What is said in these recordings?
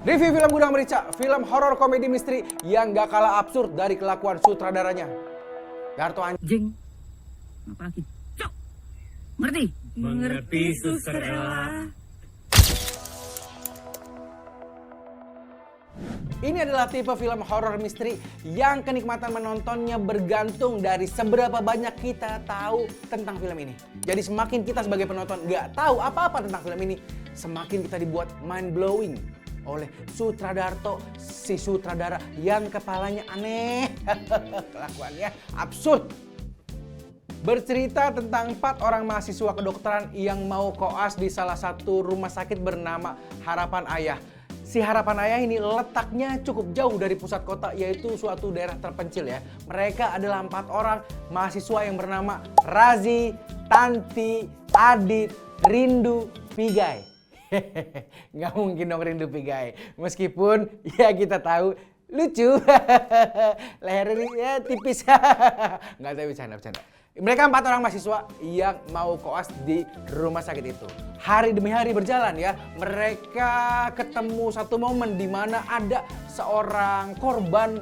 Review film Gudang Merica, film horor komedi misteri yang gak kalah absurd dari kelakuan sutradaranya. Darto anjing. Apalagi, cok. Ngerti? Mengerti, Suster Ella. Ini adalah tipe film horor misteri yang kenikmatan menontonnya bergantung dari seberapa banyak kita tahu tentang film ini. Jadi semakin kita sebagai penonton gak tahu apa-apa tentang film ini, semakin kita dibuat mind blowing oleh Sutradarto, si sutradara yang kepalanya aneh. Kelakuannya absurd. Bercerita tentang 4 orang mahasiswa kedokteran yang mau koas di salah satu rumah sakit bernama Harapan Ayah. Si Harapan Ayah ini letaknya cukup jauh dari pusat kota, yaitu suatu daerah terpencil ya. Mereka adalah 4 orang mahasiswa yang bernama Razi, Tanti, Adit, Rindu, Pigai. Nggak mungkin dong Rindu Pigai. Meskipun ya kita tahu lucu. Lehernya ya tipis. Nggak tahu, bercanda. Mereka 4 orang mahasiswa yang mau koas di rumah sakit itu. Hari demi hari berjalan ya, mereka ketemu satu momen di mana ada seorang korban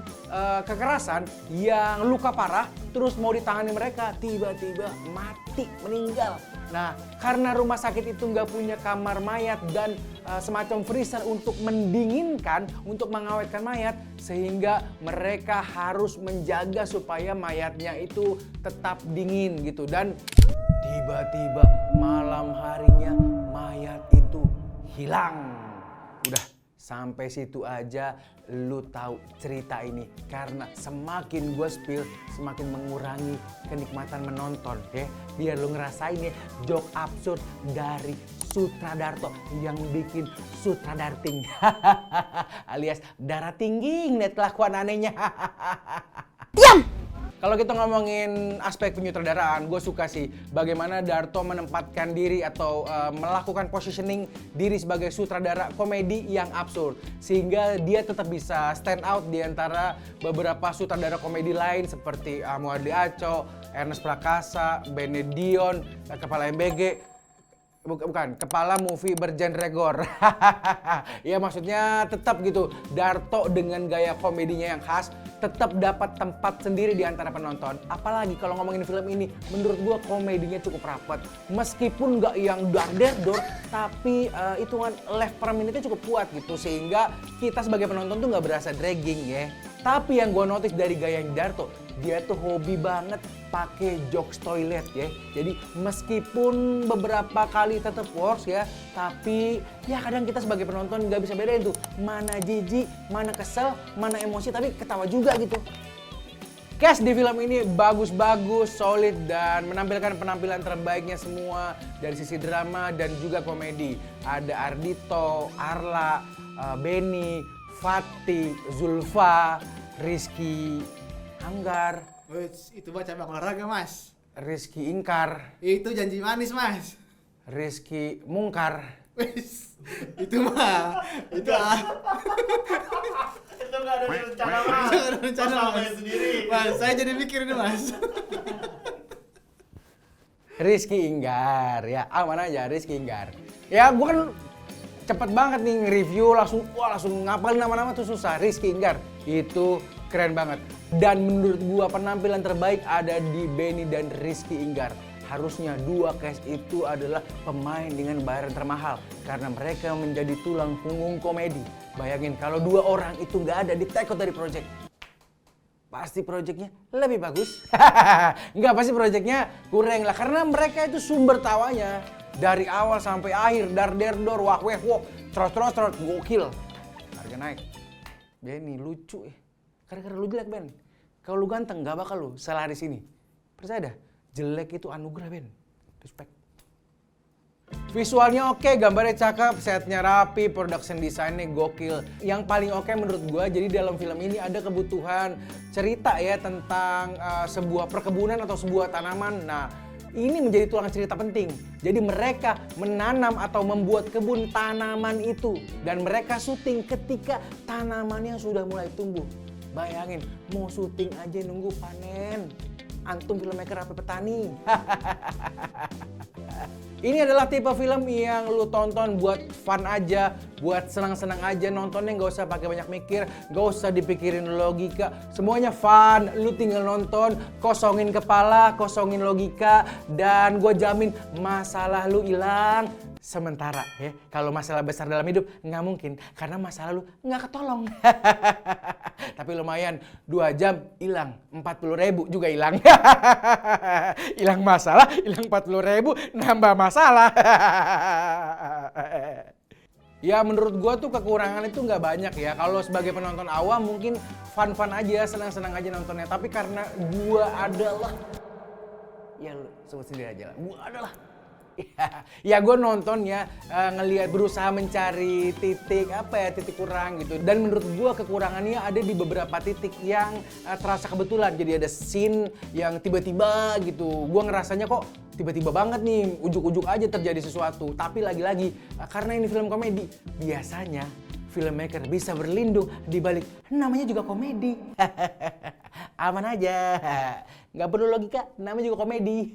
kekerasan yang luka parah, terus mau ditangani mereka, tiba-tiba mati, meninggal. Nah, karena rumah sakit itu nggak punya kamar mayat dan semacam freezer untuk mendinginkan, untuk mengawetkan mayat, sehingga mereka harus menjaga supaya mayatnya itu tetap dingin gitu. Dan tiba-tiba malam harinya mayat itu hilang. Udah sampai situ aja lu tahu cerita ini, karena semakin gue spill semakin mengurangi kenikmatan menonton ya. Biar lu ngerasain ya joke absurd dari Sutradarto yang bikin Sutradarting alias darah tinggi ngeliat kelakuan anehnya. Diam! Kalau kita ngomongin aspek penyutradaraan, gue suka sih bagaimana Darto menempatkan diri atau melakukan positioning diri sebagai sutradara komedi yang absurd. Sehingga dia tetap bisa stand out di antara beberapa sutradara komedi lain seperti Muardi Aco, Ernest Prakasa, Benedion, Kepala MBG. Bukan, kepala movie bergenre gore. Ya maksudnya tetap gitu, Darto dengan gaya komedinya yang khas tetap dapat tempat sendiri di antara penonton. Apalagi kalau ngomongin film ini, menurut gua komedinya cukup rapat. Meskipun nggak yang dar-der-dor, tapi hitungan laugh per minute-nya cukup kuat gitu. Sehingga kita sebagai penonton tuh nggak berasa dragging ya. Tapi yang gua notice dari gaya Darto, dia tuh hobi banget pakai jokes toilet ya. Jadi meskipun beberapa kali tetap worse ya, tapi ya kadang kita sebagai penonton nggak bisa bedain tuh mana jijik, mana kesel, mana emosi, tapi ketawa juga gitu. Cast di film ini bagus-bagus, solid, dan menampilkan penampilan terbaiknya semua dari sisi drama dan juga komedi. Ada Ardito, Arla, Benny, Fatih, Zulfa, Rizky Anggar. Itu baca cabang olahraga, Mas. Rizky Ingkar. Itu janji manis, Mas. Rizky Mungkar. Wis, itu mah. Itu Itu nggak ada rencana, Mas. Itu ada rencana, Mas. Mas. Sendiri. Mas, saya jadi mikir ini, Mas. Rizky Inggar, ya aman aja Rizky Inggar. Ya gua kan cepet banget nih nge-review, langsung ngapalin nama-nama tuh susah. Rizky Inggar itu keren banget. Dan menurut gua penampilan terbaik ada di Benny dan Rizky Inggar. Harusnya 2 cast itu adalah pemain dengan bayaran termahal karena mereka menjadi tulang punggung komedi. Bayangin kalau 2 orang itu nggak ada di take out dari project, pasti projectnya lebih bagus. Nggak, pasti projectnya kurang lah, karena mereka itu sumber tawanya dari awal sampai akhir, dar-der-dor, wak-wek-wok, trot-trot, gokil. Harga naik. Benny lucu ya. Karena lu jelek, Ben. Kalau lu ganteng gak bakal lu selaris ini. Percaya dah, jelek itu anugerah, Ben. Respect. Visualnya oke, gambarnya cakep, setnya rapi, production desainnya gokil. Yang paling oke menurut gua, jadi dalam film ini ada kebutuhan cerita ya tentang sebuah perkebunan atau sebuah tanaman. Nah, ini menjadi tulang cerita penting. Jadi mereka menanam atau membuat kebun tanaman itu. Dan mereka syuting ketika tanamannya sudah mulai tumbuh. Bayangin, mau syuting aja nunggu panen. Antum filmmaker apa petani? Ini adalah tipe film yang lu tonton buat fun aja, buat senang-senang aja nontonnya, nggak usah pakai banyak mikir, nggak usah dipikirin logika, semuanya fun. Lu tinggal nonton, kosongin kepala, kosongin logika, dan gue jamin masalah lu hilang sementara ya. Kalau masalah besar dalam hidup nggak mungkin, karena masalah lu nggak ketolong. Tapi lumayan, 2 jam hilang, 40.000 juga hilang. Hilang masalah, hilang 40.000, nambah masalah. Ya menurut gua tuh kekurangan itu nggak banyak ya. Kalau sebagai penonton awam mungkin fun-fun aja, senang-senang aja nontonnya. Tapi karena gua adalah, ya lu sebut sendiri aja lah, gua adalah ya gue nonton ya, ngelihat berusaha mencari titik kurang gitu. Dan menurut gue kekurangannya ada di beberapa titik yang terasa kebetulan. Jadi ada scene yang tiba-tiba gitu, gue ngerasanya kok tiba-tiba banget nih, ujuk-ujuk aja terjadi sesuatu. Tapi lagi-lagi karena ini film komedi, biasanya filmmaker bisa berlindung di balik namanya juga komedi. Aman aja, nggak perlu logika, namanya juga komedi.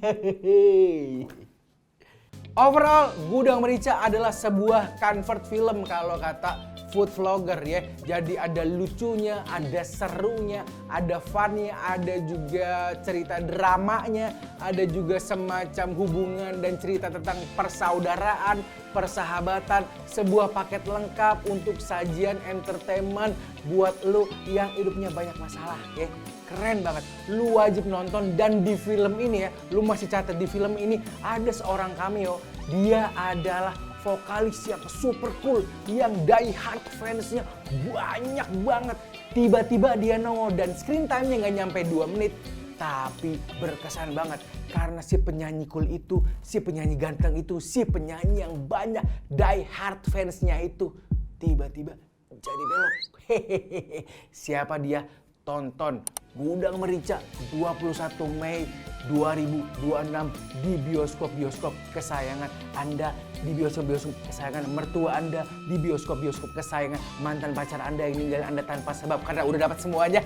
Overall, Gudang Merica adalah sebuah comfort film kalau kata food vlogger ya. Jadi ada lucunya, ada serunya, ada funnya, ada juga cerita dramanya, ada juga semacam hubungan dan cerita tentang persaudaraan, persahabatan. Sebuah paket lengkap untuk sajian entertainment buat lu yang hidupnya banyak masalah ya. Keren banget, lu wajib nonton. Dan di film ini ya, lu masih catat di film ini ada seorang cameo. Dia adalah vokalis yang super cool, yang die hard fansnya banyak banget. Tiba-tiba dia nongol dan screen time-nya nggak nyampe 2 menit. Tapi berkesan banget karena si penyanyi cool itu, si penyanyi ganteng itu, si penyanyi yang banyak die hard fansnya itu tiba-tiba jadi belok. Hehehe. Siapa dia? Tonton Gudang Merica 21 Mei 2026 di bioskop-bioskop kesayangan Anda, di bioskop-bioskop kesayangan mertua Anda, di bioskop-bioskop kesayangan mantan pacar Anda yang ninggalin Anda tanpa sebab karena udah dapat semuanya.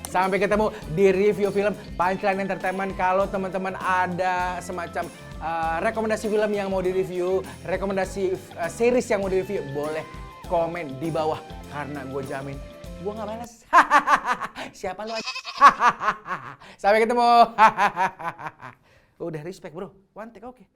Sampai ketemu di review film Punchline Entertainment. Kalau teman-teman ada semacam rekomendasi film yang mau direview, rekomendasi series yang mau direview, boleh komen di bawah karena gue jamin gue gak balas. Siapa lu aja? Sampai ketemu. Udah respect bro. One take oke.